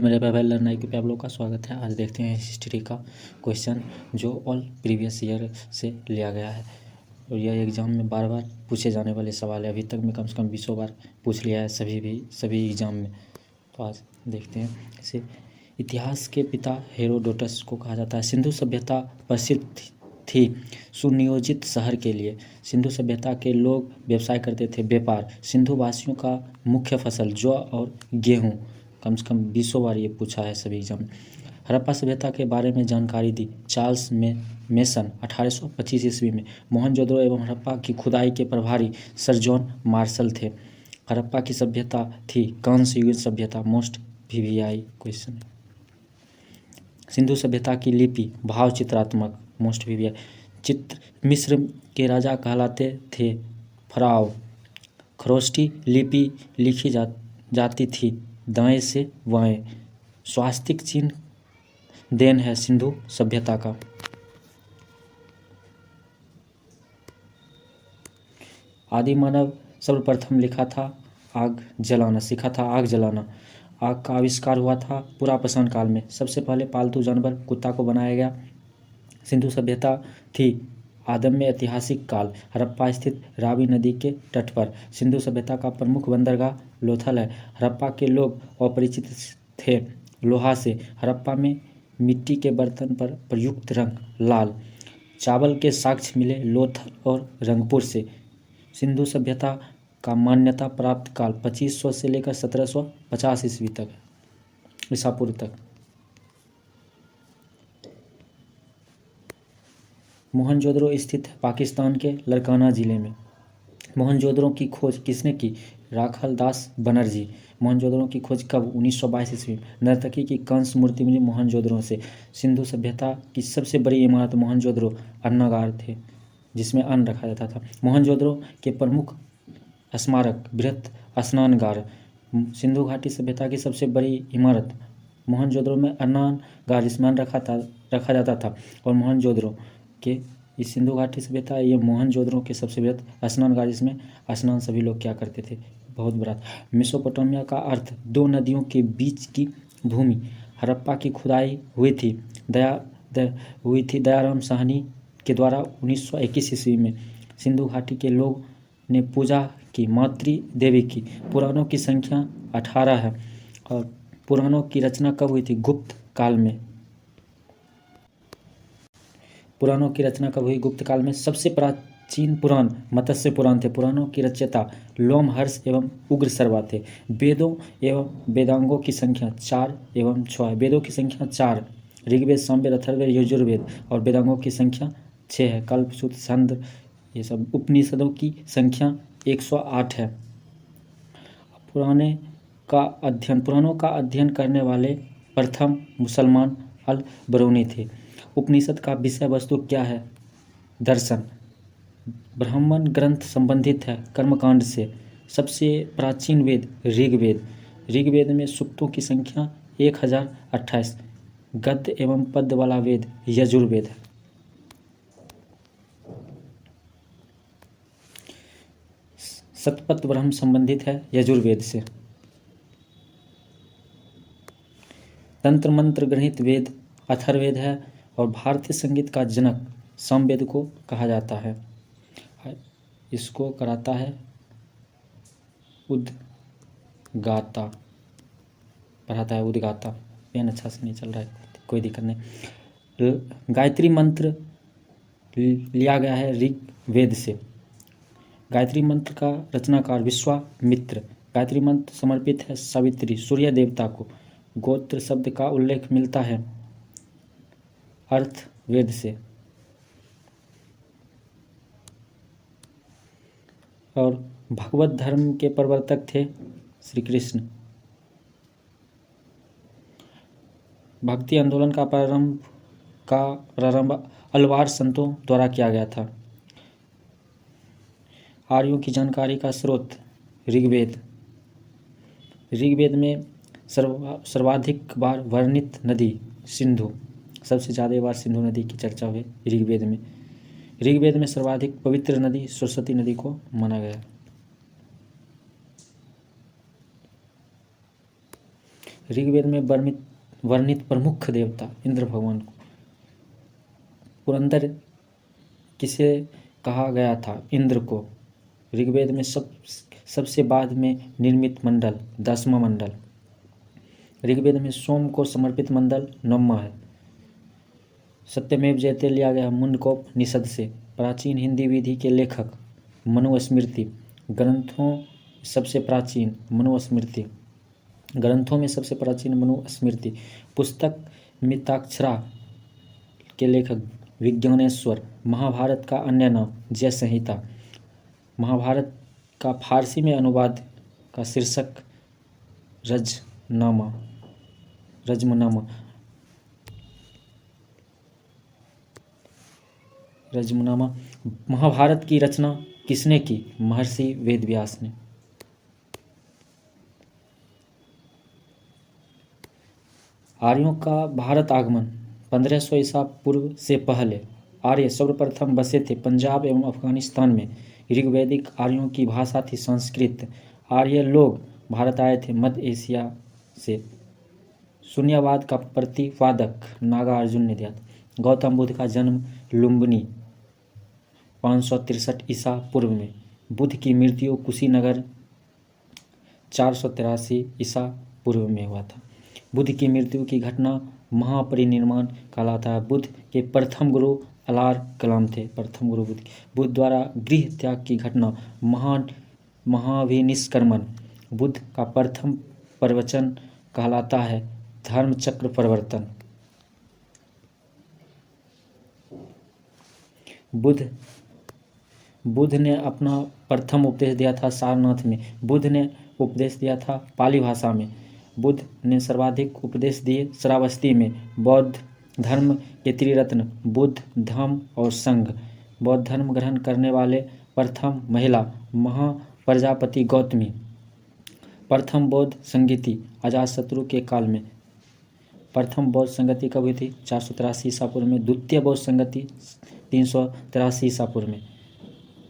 मेरे प्यारे लर्नर पे आप लोग का स्वागत है। आज देखते हैं हिस्ट्री का क्वेश्चन जो ऑल प्रीवियस ईयर से लिया गया है और यह एग्ज़ाम में बार बार पूछे जाने वाले सवाल है। अभी तक में कम से कम 20 बार पूछ लिया है सभी एग्ज़ाम में। तो आज देखते हैं इसे। इतिहास के पिता हेरोडोटस को कहा जाता है। सिंधु सभ्यता प्रसिद्ध थी सुनियोजित शहर के लिए। सिंधु सभ्यता के लोग व्यवसाय करते थे, व्यापार। सिंधु वासियों का मुख्य फसल जौ और गेहूँ। कम से कम 20 बार ये पूछा है सभी एग्जाम में। हड़प्पा सभ्यता के बारे में जानकारी दी चार्ल्स मेसन 1825 ईस्वी में। मोहनजोदड़ो एवं हड़प्पा की खुदाई के प्रभारी सर जॉन मार्शल थे। हड़प्पा की सभ्यता थी कांस्य युगीन सभ्यता। मोस्ट वीवीआई क्वेश्चन है। सिंधु सभ्यता की लिपि भाव चित्रात्मक। मोस्ट वीवीआई चित्र। मिस्र के राजा कहलाते थे फराव। खरोष्टी लिपि लिखी जाती थी दाएं से बाएं। स्वास्तिक चिन्ह देन है सिंधु सभ्यता का। आदि मानव सर्वप्रथम सीखा था आग जलाना। आग का आविष्कार हुआ था पुरापाषाण काल में। सबसे पहले पालतू जानवर कुत्ता को बनाया गया। सिंधु सभ्यता थी आदम्य ऐतिहासिक काल। हड़प्पा स्थित रावी नदी के तट पर। सिंधु सभ्यता का प्रमुख बंदरगाह लोथल है। हड़प्पा के लोग अपरिचित थे लोहा से। हड़प्पा में मिट्टी के बर्तन पर प्रयुक्त रंग लाल। चावल के साक्ष्य मिले लोथल और रंगपुर से। सिंधु सभ्यता का मान्यता प्राप्त काल 2500 से लेकर 1750 ईस्वी तक ईसा पूर्व तक। मोहनजोदड़ो स्थित है पाकिस्तान के लड़काना जिले में। मोहनजोदड़ो की खोज किसने की? राखाल दास बनर्जी। मोहनजोदड़ो की खोज कब? 1922 ईस्वी में। नर्तकी की कांस्य मूर्ति मिली मोहनजोदड़ो से। सिंधु सभ्यता की सबसे बड़ी इमारत मोहनजोदड़ो अन्नागार थे जिसमें अन्न रखा जाता था। मोहनजोदड़ो के प्रमुख स्मारक बृहत स्नानगार। सिंधु घाटी सभ्यता की सबसे बड़ी इमारत मोहनजोदड़ो में अन्नागार जिसमें अन्न रखा जाता था। और मोहनजोदड़ो के इस सिंधु घाटी सभ्यता ये मोहनजोदड़ो के सबसे बृहत स्नानगार जिसमें स्नान सभी लोग क्या करते थे, बहुत बड़ा। मेसोपोटामिया का अर्थ दो नदियों के बीच की भूमि। हड़प्पा की खुदाई हुई थी दयाराम साहनी के द्वारा 1921 ईस्वी में। सिंधु घाटी के लोग ने पूजा की मातृ देवी की। पुराणों की संख्या 18 है और पुराणों की रचना कब हुई थी? गुप्त काल में। पुराणों की रचना कब हुई? गुप्त काल में। सबसे प्राचीन पुराण मत्स्य पुराण थे। पुराणों की रचयिता लोमहर्ष एवं उग्रश्रवा थे। वेदों एवं वेदांगों की संख्या 4 एवं 6 है। वेदों की संख्या 4 ऋग्वेद, सामवेद, अथर्ववेद, यजुर्वेद और वेदांगों की संख्या 6 है। कल्प, सूत्र, छंद ये सब। उपनिषदों की संख्या 108 है। पुराणों का अध्ययन करने वाले प्रथम मुसलमान अल बरूनी थे। उपनिषद का विषय वस्तु क्या है? दर्शन। ब्राह्मण ग्रंथ संबंधित है कर्मकांड से। सबसे प्राचीन वेद ऋग्वेद। ऋग्वेद में सूक्तों की संख्या 1028। गद्य एवं पद्य वाला वेद यजुर्वेद है। शतपथ ब्रह्म संबंधित है यजुर्वेद से। तंत्र मंत्र गृहीत वेद अथर्ववेद है और भारतीय संगीत का जनक सामवेद को कहा जाता है। इसको कराता है उद्गाता, पढ़ाता है उद्गाता। पेन अच्छा से नहीं चल रहा है, कोई दिक्कत नहीं। गायत्री मंत्र लिया गया है ऋग्वेद से। गायत्री मंत्र का रचनाकार विश्वामित्र। गायत्री मंत्र समर्पित है सावित्री सूर्य देवता को। गोत्र शब्द का उल्लेख मिलता है अर्थवेद से। और भगवत धर्म के प्रवर्तक थे श्री कृष्ण। भक्ति आंदोलन का प्रारंभ अलवार संतों द्वारा किया गया था। आर्यों की जानकारी का स्रोत ऋग्वेद। ऋग्वेद में सर्वाधिक बार वर्णित नदी सिंधु। सबसे ज़्यादा बार सिंधु नदी की चर्चा हुई ऋग्वेद में। ऋग्वेद में सर्वाधिक पवित्र नदी सरस्वती नदी को माना गया। ऋग्वेद में वर्णित प्रमुख देवता इंद्र भगवान को। पुरंदर किसे कहा गया था? इंद्र को। ऋग्वेद में सबसे बाद में निर्मित मंडल 10वां मंडल। ऋग्वेद में सोम को समर्पित मंडल 9वां है। सत्यमेव जयते लिया गया मुंडकोपनिषद से। प्राचीन हिंदी विधि के लेखक मनुस्मृति। ग्रंथों सबसे प्राचीन मनुस्मृति। ग्रंथों में सबसे प्राचीन मनुस्मृति। पुस्तक मिताक्षरा के लेखक विज्ञानेश्वर। महाभारत का अन्य नाम जय संहिता। महाभारत का फारसी में अनुवाद का शीर्षक रजमनामा। महाभारत की रचना किसने की? महर्षि वेदव्यास ने। आर्यों का भारत आगमन 1500 ईसा पूर्व से पहले आर्य सर्वप्रथम बसे थे पंजाब एवं अफगानिस्तान में। ऋग्वैदिक आर्यों की भाषा थी संस्कृत। आर्य लोग भारत आए थे मध्य एशिया से। शून्यवाद का प्रतिपादक नागार्जुन ने दिया था। गौतम बुद्ध का जन्म लुम्बिनी 563 ईसा पूर्व में। बुद्ध की मृत्यु कुशीनगर 483 ईसा पूर्व में हुआ था। बुद्ध की मृत्यु की घटना महापरिनिर्वाण कहलाता है। बुद्ध के प्रथम गुरु अलार कलाम थे। प्रथम गुरु बुद्ध द्वारा गृह त्याग की घटना महाभिनिष्क्रमण। बुद्ध का प्रथम प्रवचन कहलाता है धर्मचक्र प्रवर्तन। बुद्ध ने अपना प्रथम उपदेश दिया था सारनाथ में। बुद्ध ने उपदेश दिया था पाली भाषा में। बुद्ध ने सर्वाधिक उपदेश दिए श्रावस्ती में। बौद्ध धर्म के त्रिरत्न बुद्ध, धम्म और संघ। बौद्ध धर्म ग्रहण करने वाले प्रथम महिला महाप्रजापति गौतमी। प्रथम बौद्ध संगति अजातशत्रु के काल में। प्रथम बौद्ध संगति कब हुई थी? 483 ईसा पूर्व में। द्वितीय बौद्ध संगति 383 ईसा पूर्व में।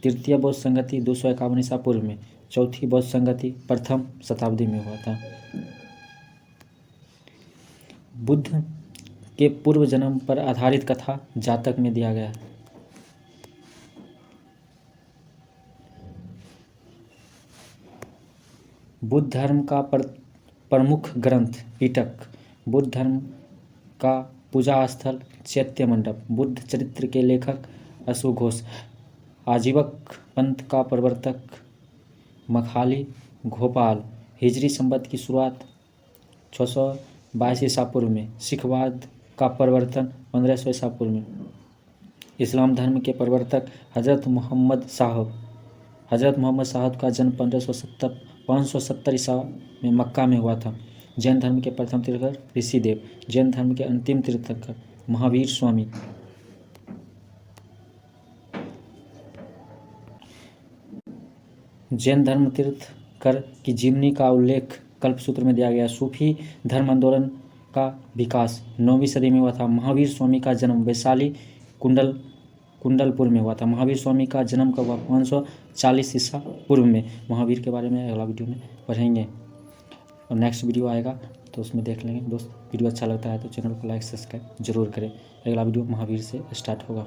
तृतीय बौद्ध संगति 251 ईसा पूर्व में। चौथी बौद्ध संगति प्रथम शताब्दी में हुआ था। बुद्ध के पूर्व जन्म पर आधारित कथा जातक में दिया गया है। बुद्ध धर्म का प्रमुख ग्रंथ पिटक। बुद्ध धर्म का पूजा स्थल चैत्य मंडप। बुद्ध चरित्र के लेखक अश्वघोष। आजीवक पंथ का प्रवर्तक मखाली गोपाल। हिजरी संवत की शुरुआत 622 ईसा पूर्व में। सिखवाद का प्रवर्तन 1500 ईसा पूर्व में। इस्लाम धर्म के प्रवर्तक हज़रत मोहम्मद साहब का जन्म 570 ईसा में मक्का में हुआ था। जैन धर्म के प्रथम तीर्थंकर ऋषिदेव। जैन धर्म के अंतिम तीर्थंकर महावीर स्वामी। जैन धर्म तीर्थंकर की जीवनी का उल्लेख कल्पसूत्र में दिया गया। सूफी धर्म आंदोलन का विकास 9वीं सदी में हुआ था। महावीर स्वामी का जन्म वैशाली कुंडलपुर में हुआ था। महावीर स्वामी का जन्म कब हुआ? 540 ईसा पूर्व में। महावीर के बारे में अगला वीडियो में पढ़ेंगे और नेक्स्ट वीडियो आएगा तो उसमें देख लेंगे। दोस्त वीडियो अच्छा लगता है तो चैनल को लाइक सब्सक्राइब जरूर करें। अगला वीडियो महावीर से स्टार्ट होगा।